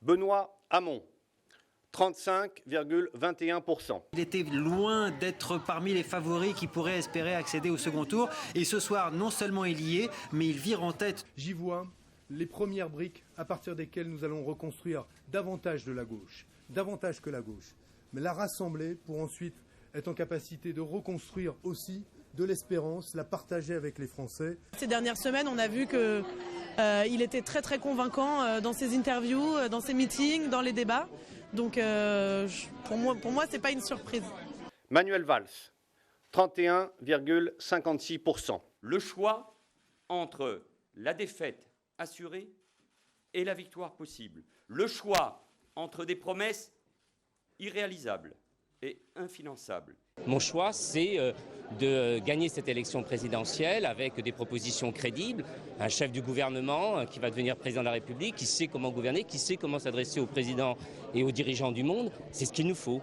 Benoît Hamon, 35,21%. Il était loin d'être parmi les favoris qui pourraient espérer accéder au second tour. Et ce soir, non seulement il y est, mais il vire en tête. J'y vois les premières briques à partir desquelles nous allons reconstruire davantage de la gauche, davantage que la gauche. Mais la rassembler pour ensuite être en capacité de reconstruire aussi de l'espérance, la partager avec les Français. Ces dernières semaines, on a vu qu'il était très très convaincant dans ses interviews, dans ses meetings, dans les débats. Donc pour moi, ce n'est pas une surprise. Manuel Valls, 31,56%. Le choix entre la défaite assurée et la victoire possible. Le choix entre des promesses irréalisables et infinançables. Mon choix, c'est de gagner cette élection présidentielle avec des propositions crédibles, un chef du gouvernement qui va devenir président de la République, qui sait comment gouverner, qui sait comment s'adresser au président et aux dirigeants du monde. C'est ce qu'il nous faut.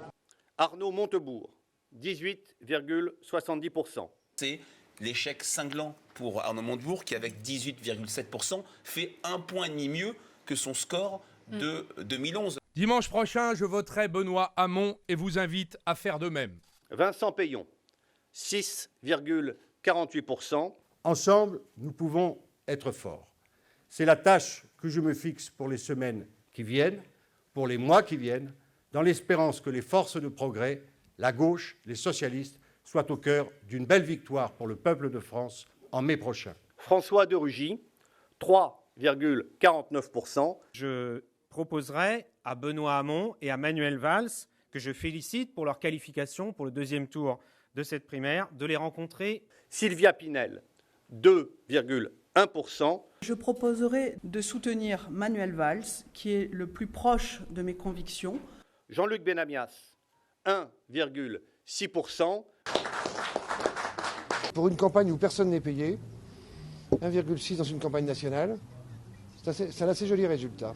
Arnaud Montebourg, 18,70%. C'est l'échec cinglant pour Arnaud Montebourg qui, avec 18,7%, fait 1,5 point mieux que son score de 2011. Dimanche prochain, je voterai Benoît Hamon et vous invite à faire de même. Vincent Peillon, 6,48%. Ensemble, nous pouvons être forts. C'est la tâche que je me fixe pour les semaines qui viennent, pour les mois qui viennent, dans l'espérance que les forces de progrès, la gauche, les socialistes, soient au cœur d'une belle victoire pour le peuple de France en mai prochain. François de Rugy, 3,49%. Je proposerai à Benoît Hamon et à Manuel Valls, que je félicite pour leur qualification pour le deuxième tour de cette primaire, de les rencontrer. Sylvia Pinel, 2,1%. Je proposerai de soutenir Manuel Valls, qui est le plus proche de mes convictions. Jean-Luc Benamias, 1,6%. Pour une campagne où personne n'est payé, 1,6 dans une campagne nationale, c'est un assez joli résultat.